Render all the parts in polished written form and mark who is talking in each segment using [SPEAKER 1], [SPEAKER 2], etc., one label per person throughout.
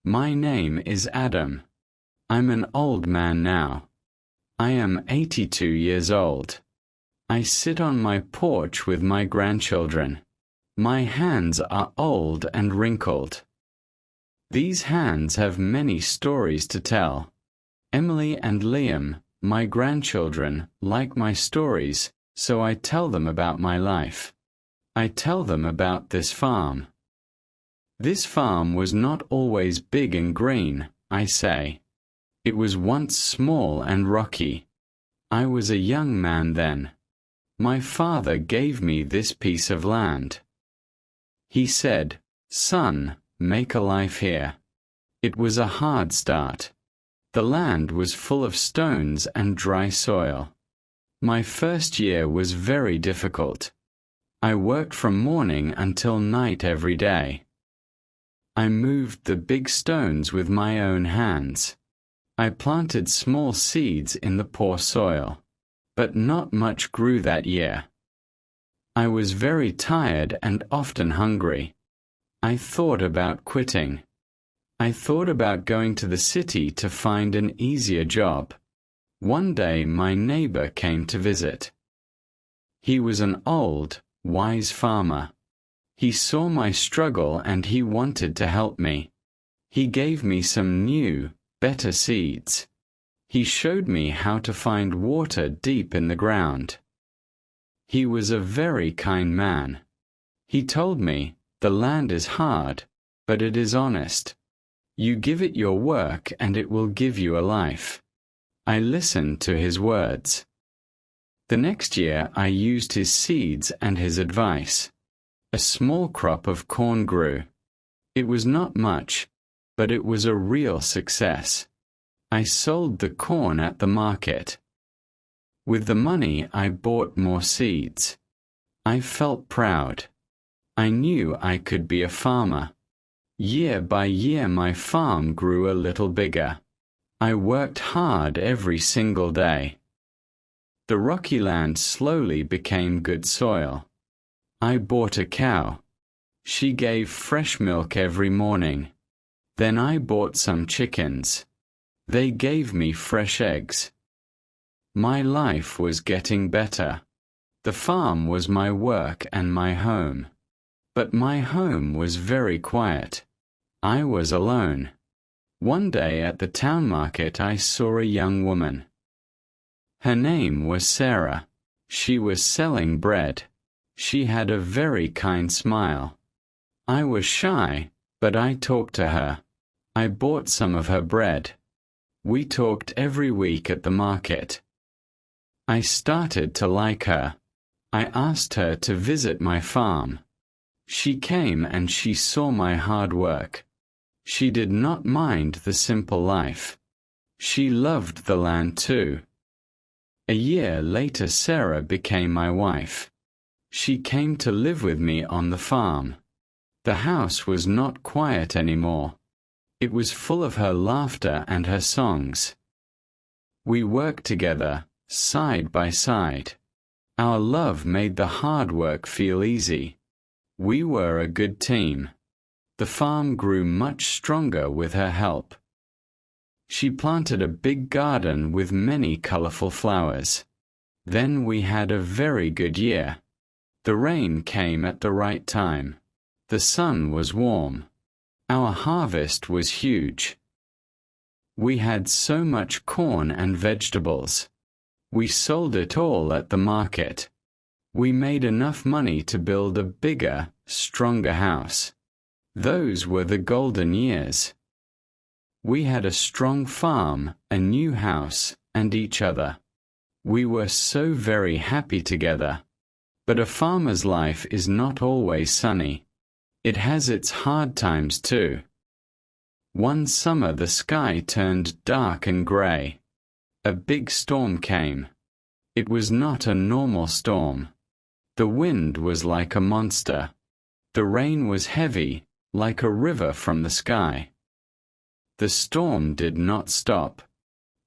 [SPEAKER 1] My name is Adam. I'm an old man now. I am 82 years old. I sit on my porch with my grandchildren. My hands are old and wrinkled. These hands have many stories to tell. Emily and Liam, my grandchildren, like my stories, so I tell them about my life. I tell them about this farm. This farm was not always big and green, I say. It was once small and rocky. I was a young man then. My father gave me this piece of land. He said, "Son, make a life here." It was a hard start. The land was full of stones and dry soil. My first year was very difficult. I worked from morning until night every day. I moved the big stones with my own hands. I planted small seeds in the poor soil, but not much grew that year. I was very tired and often hungry. I thought about quitting. I thought about going to the city to find an easier job. One day my neighbor came to visit. He was an old, wise farmer. He saw my struggle and he wanted to help me. He gave me some new, better seeds. He showed me how to find water deep in the ground. He was a very kind man. He told me, "The land is hard, but it is honest. You give it your work and it will give you a life." I listened to his words. The next year I used his seeds and his advice. A small crop of corn grew. It was not much, but it was a real success. I sold the corn at the market. With the money I bought more seeds. I felt proud. I knew I could be a farmer. Year by year my farm grew a little bigger. I worked hard every single day. The rocky land slowly became good soil. I bought a cow. She gave fresh milk every morning. Then I bought some chickens. They gave me fresh eggs. My life was getting better. The farm was my work and my home. But my home was very quiet. I was alone. One day at the town market I saw a young woman. Her name was Sarah. She was selling bread. She had a very kind smile. I was shy, but I talked to her. I bought some of her bread. We talked every week at the market. I started to like her. I asked her to visit my farm. She came and she saw my hard work. She did not mind the simple life. She loved the land too. A year later Sarah became my wife. She came to live with me on the farm. The house was not quiet anymore. It was full of her laughter and her songs. We worked together, side by side. Our love made the hard work feel easy. We were a good team. The farm grew much stronger with her help. She planted a big garden with many colorful flowers. Then we had a very good year. The rain came at the right time. The sun was warm. Our harvest was huge. We had so much corn and vegetables. We sold it all at the market. We made enough money to build a bigger, stronger house. Those were the golden years. We had a strong farm, a new house, and each other. We were so very happy together. But a farmer's life is not always sunny. It has its hard times too. One summer the sky turned dark and gray. A big storm came. It was not a normal storm. The wind was like a monster. The rain was heavy, like a river from the sky. The storm did not stop.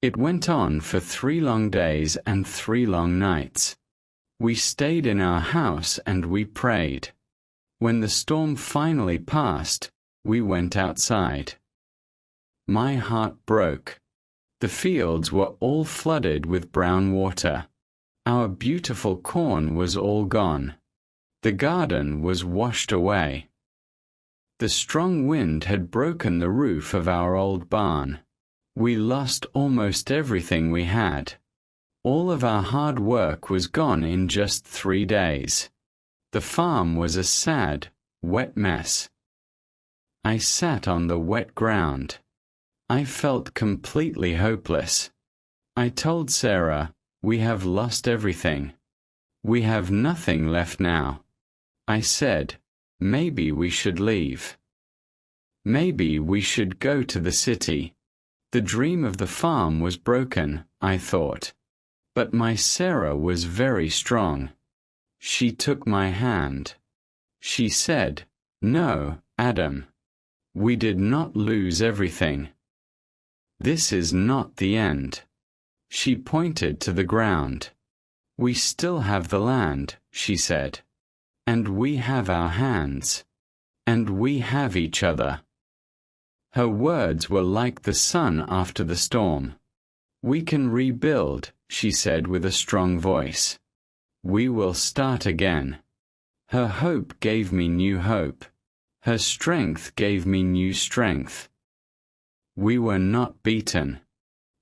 [SPEAKER 1] It went on for 3 long days and 3 long nights. We stayed in our house and we prayed. When the storm finally passed, we went outside. My heart broke. The fields were all flooded with brown water. Our beautiful corn was all gone. The garden was washed away. The strong wind had broken the roof of our old barn. We lost almost everything we had. All of our hard work was gone in just 3 days. The farm was a sad, wet mess. I sat on the wet ground. I felt completely hopeless. I told Sarah, "We have lost everything. We have nothing left now." I said, "Maybe we should leave. Maybe we should go to the city." The dream of the farm was broken, I thought. But my Sarah was very strong. She took my hand. She said, "No, Adam. We did not lose everything. This is not the end." She pointed to the ground. "We still have the land," she said. "And we have our hands. And we have each other." Her words were like the sun after the storm. "We can rebuild," she said with a strong voice. "We will start again." Her hope gave me new hope. Her strength gave me new strength. We were not beaten.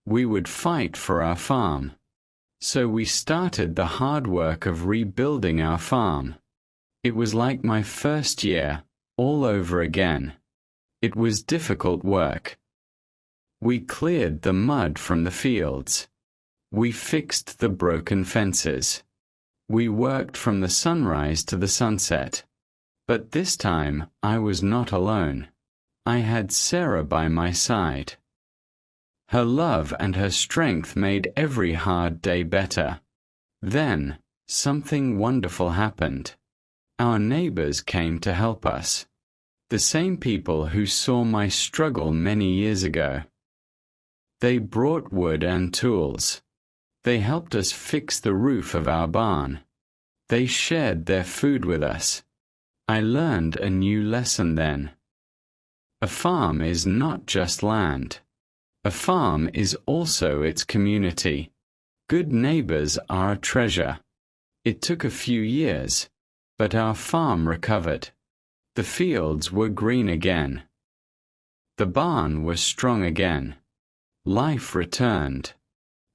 [SPEAKER 1] We would fight for our farm. So we started the hard work of rebuilding our farm. It was like my first year, all over again. It was difficult work. We cleared the mud from the fields. We fixed the broken fences. We worked from the sunrise to the sunset. But this time I was not alone. I had Sarah by my side. Her love and her strength made every hard day better. Then, something wonderful happened. Our neighbors came to help us. The same people who saw my struggle many years ago. They brought wood and tools. They helped us fix the roof of our barn. They shared their food with us. I learned a new lesson then. A farm is not just land. A farm is also its community. Good neighbors are a treasure. It took a few years, but our farm recovered. The fields were green again. The barn was strong again. Life returned.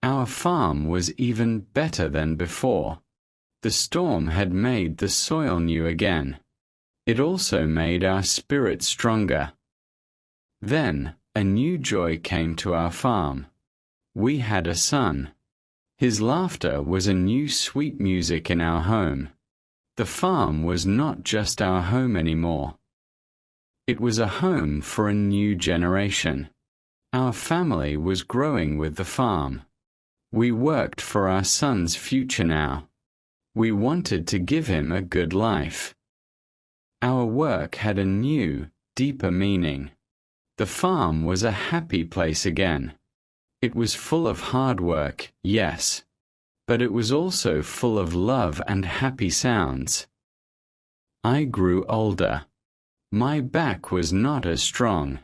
[SPEAKER 1] Our farm was even better than before. The storm had made the soil new again. It also made our spirit stronger. Then, a new joy came to our farm. We had a son. His laughter was a new sweet music in our home. The farm was not just our home anymore. It was a home for a new generation. Our family was growing with the farm. We worked for our son's future now. We wanted to give him a good life. Our work had a new, deeper meaning. The farm was a happy place again. It was full of hard work, yes, but it was also full of love and happy sounds. I grew older. My back was not as strong.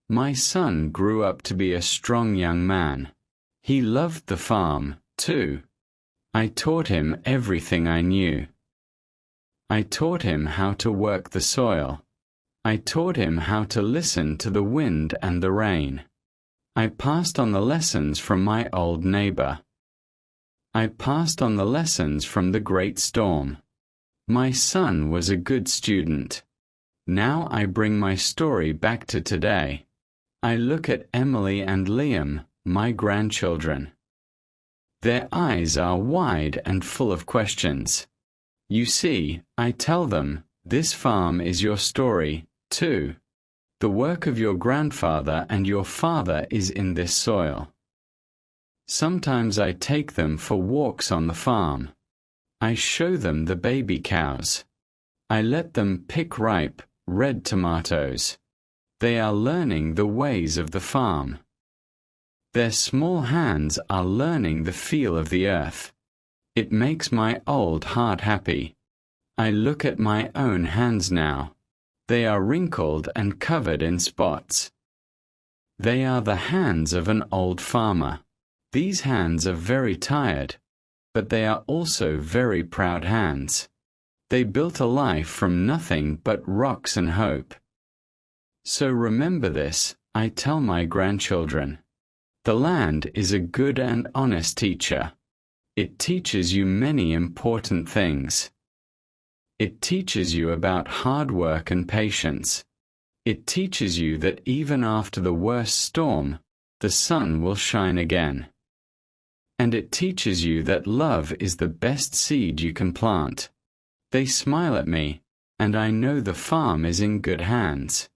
[SPEAKER 1] My son grew up to be a strong young man. He loved the farm, too. I taught him everything I knew. I taught him how to work the soil. I taught him how to listen to the wind and the rain. I passed on the lessons from my old neighbor. I passed on the lessons from the great storm. My son was a good student. Now I bring my story back to today. I look at Emily and Liam, my grandchildren. Their eyes are wide and full of questions. You see, I tell them, this farm is your story, too. The work of your grandfather and your father is in this soil. Sometimes I take them for walks on the farm. I show them the baby cows. I let them pick ripe, red tomatoes. They are learning the ways of the farm. Their small hands are learning the feel of the earth. It makes my old heart happy. I look at my own hands now. They are wrinkled and covered in spots. They are the hands of an old farmer. These hands are very tired, but they are also very proud hands. They built a life from nothing but rocks and hope. So remember this, I tell my grandchildren. The land is a good and honest teacher. It teaches you many important things. It teaches you about hard work and patience. It teaches you that even after the worst storm, the sun will shine again. And it teaches you that love is the best seed you can plant. They smile at me, and I know the farm is in good hands.